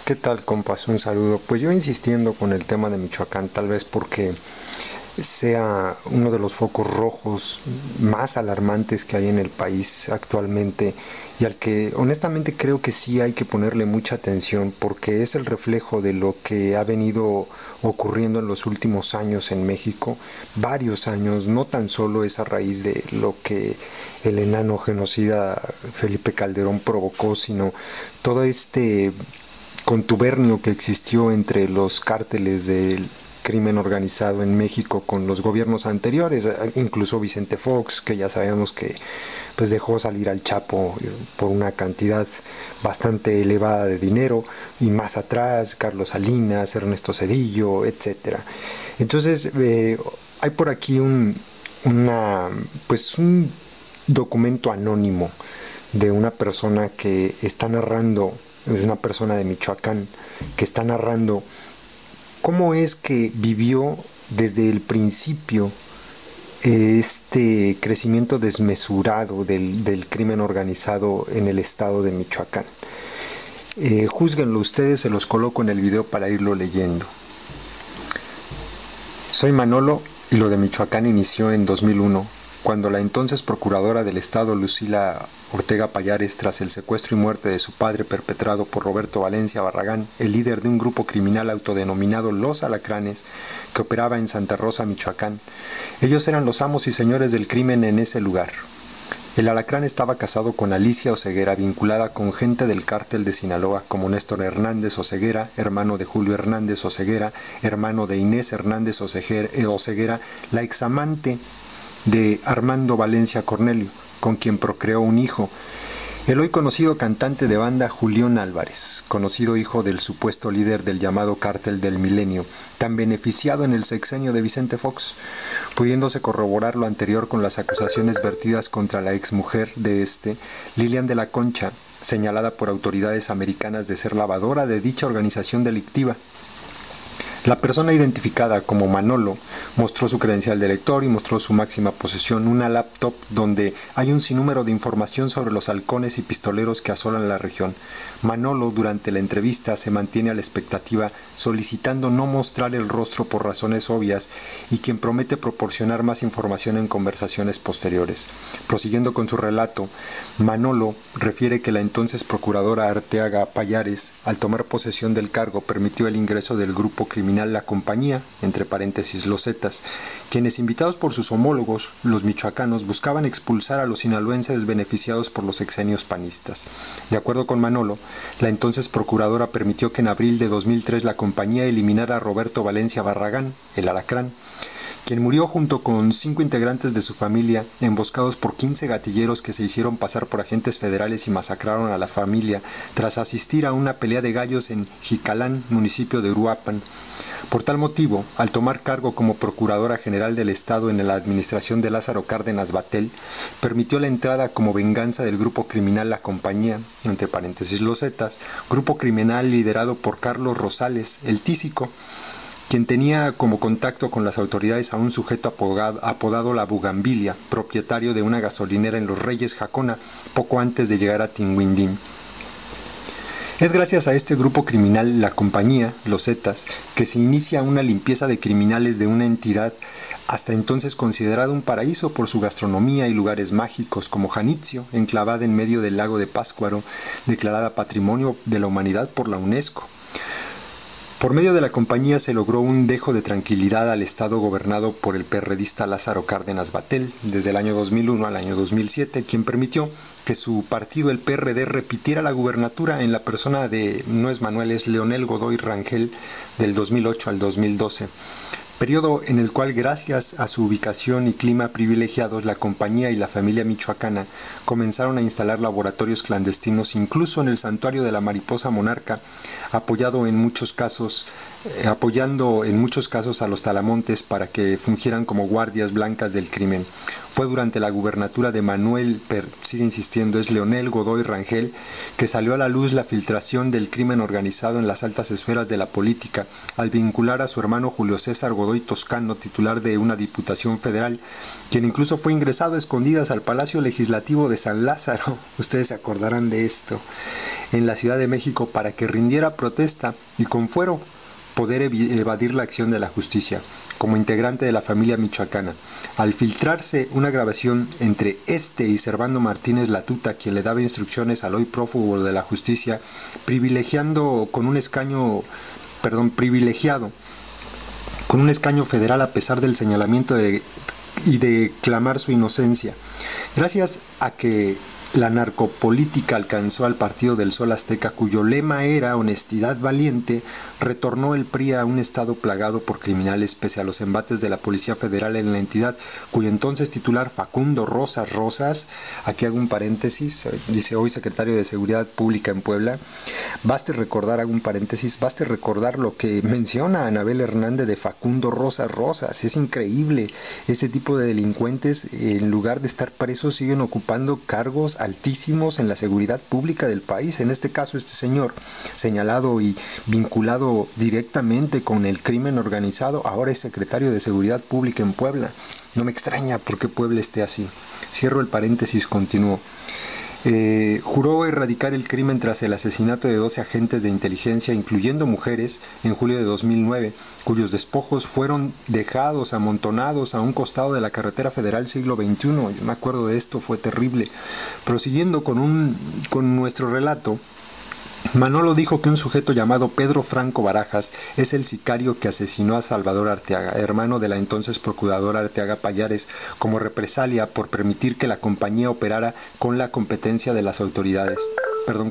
¿Qué tal, compas? Un saludo. Pues yo insistiendo con el tema de Michoacán, tal vez porque sea uno de los focos rojos más alarmantes que hay en el país actualmente y al que honestamente creo que sí hay que ponerle mucha atención porque es el reflejo de lo que ha venido ocurriendo en los últimos años en México, varios años, no tan solo es a raíz de lo que el enano genocida Felipe Calderón provocó, sino todo este contubernio que existió entre los cárteles del crimen organizado en México con los gobiernos anteriores, incluso Vicente Fox, que ya sabemos que pues dejó salir al Chapo por una cantidad bastante elevada de dinero, y más atrás Carlos Salinas, Ernesto Zedillo, etcétera. Entonces hay por aquí un documento anónimo de una persona que está narrando, es una persona de Michoacán, que está narrando cómo es que vivió desde el principio este crecimiento desmesurado del crimen organizado en el estado de Michoacán. Júzguenlo ustedes, se los coloco en el video para irlo leyendo. Soy Manolo y lo de Michoacán inició en 2001, cuando la entonces procuradora del estado Lucila Ortega Pallares, tras el secuestro y muerte de su padre perpetrado por Roberto Valencia Barragán, el líder de un grupo criminal autodenominado Los Alacranes, que operaba en Santa Rosa, Michoacán. Ellos eran los amos y señores del crimen en ese lugar. El Alacrán estaba casado con Alicia Oseguera, vinculada con gente del cártel de Sinaloa, como Néstor Hernández Oseguera, hermano de Julio Hernández Oseguera, hermano de Inés Hernández Oseguera, la examante de Armando Valencia Cornelio, con quien procreó un hijo, el hoy conocido cantante de banda Julián Álvarez, conocido hijo del supuesto líder del llamado Cártel del Milenio, tan beneficiado en el sexenio de Vicente Fox, pudiéndose corroborar lo anterior con las acusaciones vertidas contra la exmujer de Lilian de la Concha, señalada por autoridades americanas de ser lavadora de dicha organización delictiva. La persona identificada como Manolo mostró su credencial de lector y mostró su máxima posesión, una laptop donde hay un sinnúmero de información sobre los halcones y pistoleros que asolan la región. Manolo, durante la entrevista, se mantiene a la expectativa, solicitando no mostrar el rostro por razones obvias y quien promete proporcionar más información en conversaciones posteriores. Prosiguiendo con su relato, Manolo refiere que la entonces procuradora Arteaga Pallares, al tomar posesión del cargo, permitió el ingreso del grupo criminal La Compañía, entre paréntesis Los Zetas, quienes, invitados por sus homólogos, los michoacanos, buscaban expulsar a los sinaloenses beneficiados por los sexenios panistas. De acuerdo con Manolo, la entonces procuradora permitió que en abril de 2003 la compañía eliminara a Roberto Valencia Barragán, el Alacrán, quien murió junto con 5 integrantes de su familia, emboscados por 15 gatilleros que se hicieron pasar por agentes federales y masacraron a la familia tras asistir a una pelea de gallos en Jicalán, municipio de Uruapan. Por tal motivo, al tomar cargo como Procuradora General del Estado en la administración de Lázaro Cárdenas Batel, permitió la entrada como venganza del grupo criminal La Compañía, entre paréntesis Los Zetas, grupo criminal liderado por Carlos Rosales, el Tísico, quien tenía como contacto con las autoridades a un sujeto apodado La Bugambilia, propietario de una gasolinera en Los Reyes, Jacona, poco antes de llegar a Tinguindín. Es gracias a este grupo criminal, La Compañía, Los Zetas, que se inicia una limpieza de criminales de una entidad hasta entonces considerada un paraíso por su gastronomía y lugares mágicos, como Janitzio, enclavada en medio del lago de Pátzcuaro, declarada Patrimonio de la Humanidad por la UNESCO. Por medio de la compañía se logró un dejo de tranquilidad al estado gobernado por el perredista Lázaro Cárdenas Batel desde el año 2001 al año 2007, quien permitió que su partido, el PRD, repitiera la gubernatura en la persona de, no es Manuel, es Leonel Godoy Rangel, del 2008 al 2012. Periodo en el cual, gracias a su ubicación y clima privilegiados, la compañía y la familia michoacana comenzaron a instalar laboratorios clandestinos, incluso en el santuario de la mariposa monarca, apoyado en muchos casos apoyando en muchos casos a los talamontes para que fungieran como guardias blancas del crimen. Fue durante la gubernatura de Manuel, sigue insistiendo, es Leonel Godoy Rangel, que salió a la luz la filtración del crimen organizado en las altas esferas de la política, al vincular a su hermano Julio César Godoy Toscano, titular de una diputación federal, quien incluso fue ingresado a escondidas al Palacio Legislativo de San Lázaro, ustedes se acordarán de esto, en la Ciudad de México, para que rindiera protesta y con fuero poder evadir la acción de la justicia, como integrante de la familia michoacana. Al filtrarse una grabación entre este y Servando Martínez Latuta, quien le daba instrucciones al hoy prófugo de la justicia, privilegiado con un escaño federal a pesar del señalamiento y de clamar su inocencia. Gracias a que la narcopolítica alcanzó al Partido del Sol Azteca, cuyo lema era honestidad valiente, retornó el PRI a un estado plagado por criminales pese a los embates de la Policía Federal en la entidad, cuyo entonces titular Facundo Rosas, aquí hago un paréntesis, dice hoy secretario de Seguridad Pública en Puebla, baste recordar lo que menciona Anabel Hernández de Facundo Rosas, es increíble, este tipo de delincuentes en lugar de estar presos siguen ocupando cargos altísimos en la seguridad pública del país. En este caso, este señor, señalado y vinculado directamente con el crimen organizado, ahora es secretario de Seguridad Pública en Puebla. No me extraña porque Puebla esté así. Cierro el paréntesis, continúo. Juró erradicar el crimen tras el asesinato de 12 agentes de inteligencia, incluyendo mujeres, en julio de 2009, cuyos despojos fueron dejados amontonados a un costado de la carretera federal siglo XXI. Yo me acuerdo de esto, fue terrible. Prosiguiendo con nuestro relato, Manolo dijo que un sujeto llamado Pedro Franco Barajas es el sicario que asesinó a Salvador Arteaga, hermano de la entonces procuradora Arteaga Pallares, como represalia por permitir que la compañía operara con la competencia de las autoridades.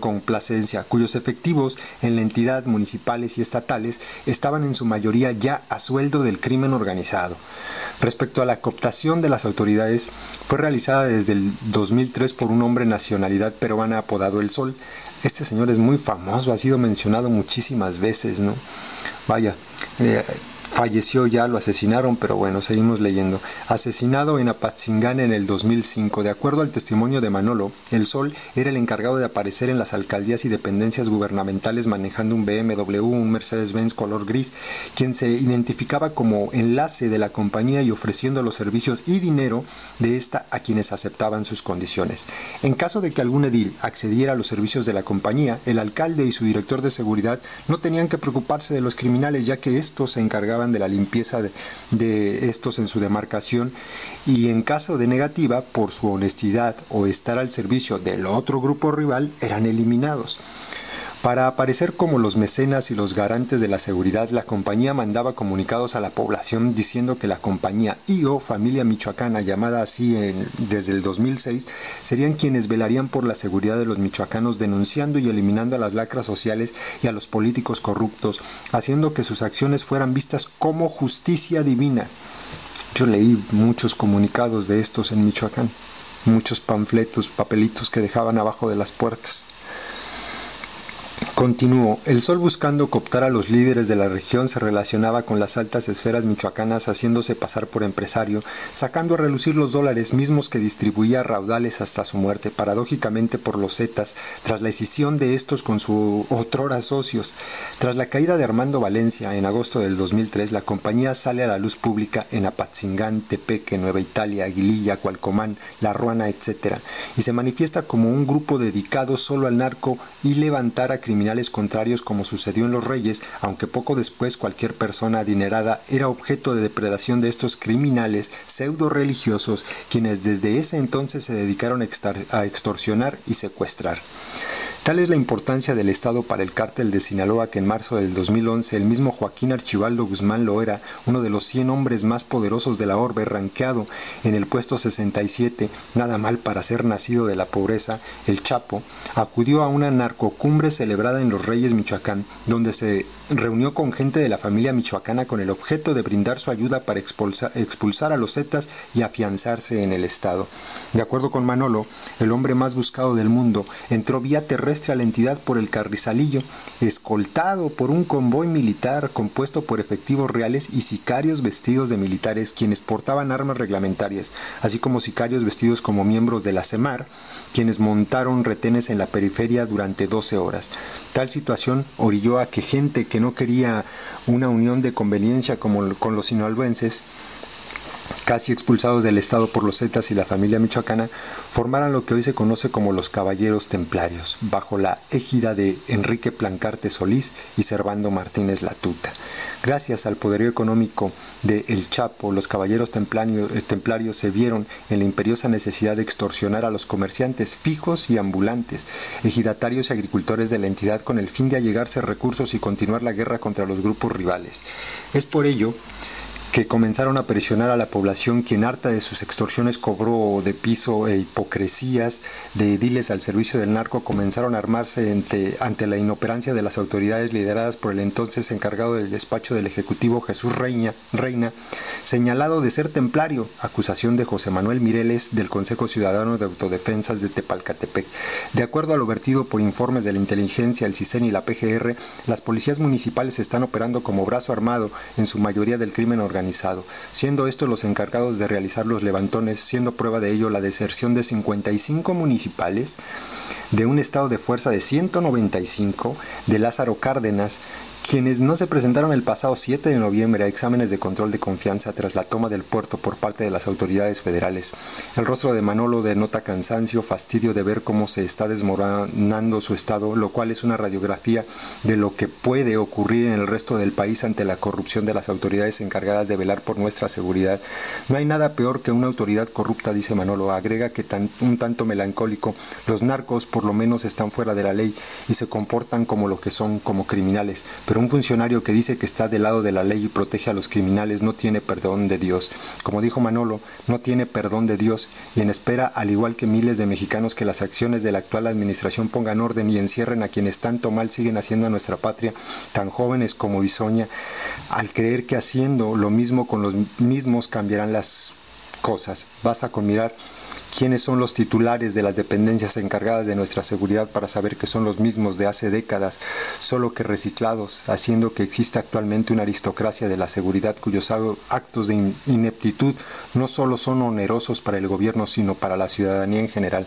Complacencia, cuyos efectivos en la entidad municipales y estatales estaban en su mayoría ya a sueldo del crimen organizado. Respecto a la cooptación de las autoridades, fue realizada desde el 2003 por un hombre de nacionalidad peruana apodado El Sol. Este señor es muy famoso, ha sido mencionado muchísimas veces, ¿no? Vaya, falleció ya, lo asesinaron, pero bueno, seguimos leyendo. Asesinado en Apatzingán en el 2005. De acuerdo al testimonio de Manolo, El Sol era el encargado de aparecer en las alcaldías y dependencias gubernamentales manejando un BMW, un Mercedes-Benz color gris, quien se identificaba como enlace de la compañía y ofreciendo los servicios y dinero de esta a quienes aceptaban sus condiciones. En caso de que algún edil accediera a los servicios de la compañía, el alcalde y su director de seguridad no tenían que preocuparse de los criminales, ya que estos se encargaban de la limpieza de estos en su demarcación, y en caso de negativa, por su honestidad o estar al servicio del otro grupo rival, eran eliminados. Para aparecer como los mecenas y los garantes de la seguridad, la compañía mandaba comunicados a la población diciendo que la compañía I.O. Familia Michoacana, llamada así desde el 2006, serían quienes velarían por la seguridad de los michoacanos, denunciando y eliminando a las lacras sociales y a los políticos corruptos, haciendo que sus acciones fueran vistas como justicia divina. Yo leí muchos comunicados de estos en Michoacán, muchos panfletos, papelitos que dejaban abajo de las puertas. Continuó. El Sol, buscando cooptar a los líderes de la región, se relacionaba con las altas esferas michoacanas haciéndose pasar por empresario, sacando a relucir los dólares mismos que distribuía a raudales hasta su muerte, paradójicamente por los Zetas, tras la escisión de estos con sus otrora socios. Tras la caída de Armando Valencia en agosto del 2003, la compañía sale a la luz pública en Apatzingán, Tepeque, Nueva Italia, Aguililla, Cualcomán, La Ruana, etc., y se manifiesta como un grupo dedicado solo al narco y levantar a criminales contrarios, como sucedió en Los Reyes, aunque poco después cualquier persona adinerada era objeto de depredación de estos criminales pseudo religiosos, quienes desde ese entonces se dedicaron a extorsionar y secuestrar. Tal es la importancia del Estado para el cártel de Sinaloa que en marzo del 2011 el mismo Joaquín Archibaldo Guzmán Loera, uno de los 100 hombres más poderosos de la orbe, rankeado en el puesto 67, nada mal para ser nacido de la pobreza, el Chapo, acudió a una narcocumbre celebrada en Los Reyes, Michoacán, donde se reunió con gente de la familia michoacana con el objeto de brindar su ayuda para expulsar a los Zetas y afianzarse en el Estado. De acuerdo con Manolo, el hombre más buscado del mundo entró vía terrestre secuestre a la entidad por el Carrizalillo, escoltado por un convoy militar compuesto por efectivos reales y sicarios vestidos de militares, quienes portaban armas reglamentarias, así como sicarios vestidos como miembros de la CEMAR, quienes montaron retenes en la periferia durante 12 horas. Tal situación orilló a que gente que no quería una unión de conveniencia como con los sinaloenses, casi expulsados del estado por los zetas y la familia michoacana, formaran lo que hoy se conoce como los Caballeros Templarios, bajo la égida de Enrique Plancarte Solís y Servando Martínez Latuta. Gracias al poderío económico de El Chapo, los Caballeros Templarios se vieron en la imperiosa necesidad de extorsionar a los comerciantes fijos y ambulantes, ejidatarios y agricultores de la entidad, con el fin de allegarse recursos y continuar la guerra contra los grupos rivales. Es por ello que comenzaron a presionar a la población, quien, harta de sus extorsiones, cobro de piso e hipocresías de ediles al servicio del narco, comenzaron a armarse ante la inoperancia de las autoridades lideradas por el entonces encargado del despacho del Ejecutivo, Jesús Reina, señalado de ser templario, acusación de José Manuel Mireles del Consejo Ciudadano de Autodefensas de Tepalcatepec. De acuerdo a lo vertido por informes de la inteligencia, el CISEN y la PGR, las policías municipales están operando como brazo armado, en su mayoría del crimen organizado, siendo estos los encargados de realizar los levantones, siendo prueba de ello la deserción de 55 municipales, de un estado de fuerza de 195, de Lázaro Cárdenas, quienes no se presentaron el pasado 7 de noviembre a exámenes de control de confianza tras la toma del puerto por parte de las autoridades federales. El rostro de Manolo denota cansancio, fastidio de ver cómo se está desmoronando su estado, lo cual es una radiografía de lo que puede ocurrir en el resto del país ante la corrupción de las autoridades encargadas de velar por nuestra seguridad. No hay nada peor que una autoridad corrupta, dice Manolo. Agrega que un tanto melancólico, los narcos por lo menos están fuera de la ley y se comportan como lo que son, como criminales, pero un funcionario que dice que está del lado de la ley y protege a los criminales no tiene perdón de Dios. Como dijo Manolo, no tiene perdón de Dios, y en espera, al igual que miles de mexicanos, que las acciones de la actual administración pongan orden y encierren a quienes tanto mal siguen haciendo a nuestra patria, tan jóvenes como Bisoña, al creer que haciendo lo mismo con los mismos cambiarán las cosas. Basta con mirar quiénes son los titulares de las dependencias encargadas de nuestra seguridad para saber que son los mismos de hace décadas, solo que reciclados, haciendo que exista actualmente una aristocracia de la seguridad cuyos actos de ineptitud no solo son onerosos para el gobierno, sino para la ciudadanía en general.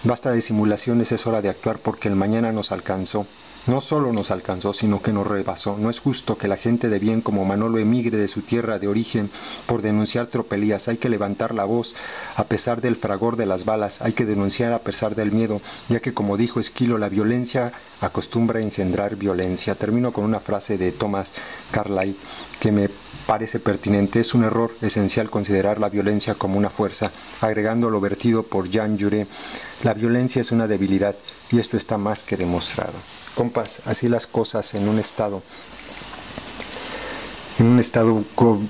Basta de simulaciones, es hora de actuar, porque el mañana nos alcanzó. No solo nos alcanzó, sino que nos rebasó. No es justo que la gente de bien como Manolo emigre de su tierra de origen por denunciar tropelías. Hay que levantar la voz a pesar del fragor de las balas. Hay que denunciar a pesar del miedo, ya que, como dijo Esquilo, la violencia acostumbra a engendrar violencia. Termino con una frase de Thomas Carlyle que me parece pertinente. Es un error esencial considerar la violencia como una fuerza. Agregando lo vertido por Jean Jaurès, la violencia es una debilidad, y esto está más que demostrado. Compas, así las cosas en un estado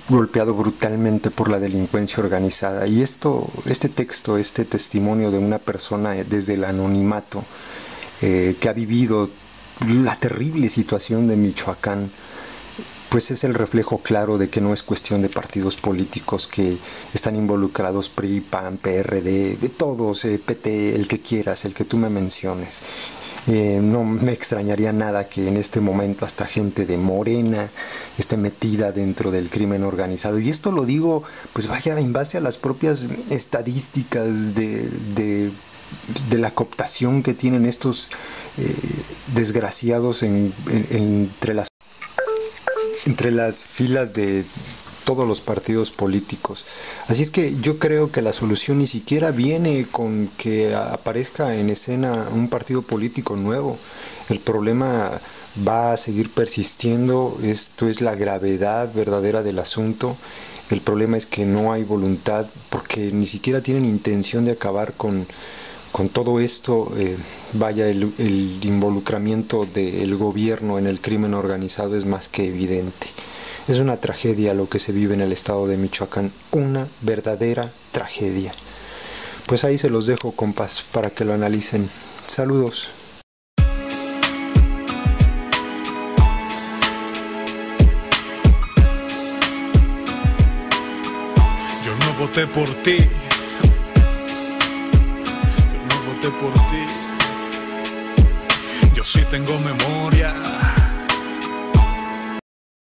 golpeado brutalmente por la delincuencia organizada. Y este texto, este testimonio de una persona desde el anonimato, que ha vivido la terrible situación de Michoacán, pues es el reflejo claro de que no es cuestión de partidos políticos que están involucrados: PRI, PAN, PRD, de todos, PT, el que quieras, el que tú me menciones. No me extrañaría nada que en este momento hasta gente de Morena esté metida dentro del crimen organizado. Y esto lo digo, pues vaya, en base a las propias estadísticas de la cooptación que tienen estos desgraciados entre las filas de todos los partidos políticos. Así es que yo creo que la solución ni siquiera viene con que aparezca en escena un partido político nuevo. El problema va a seguir persistiendo. Esto es la gravedad verdadera del asunto. El problema es que no hay voluntad, porque ni siquiera tienen intención de acabar con todo esto. Vaya, el involucramiento del gobierno en el crimen organizado es más que evidente. Es una tragedia lo que se vive en el estado de Michoacán, una verdadera tragedia. Pues ahí se los dejo, compas, para que lo analicen. Saludos. Yo no voté por ti. Yo no voté por ti. yo sí tengo memoria.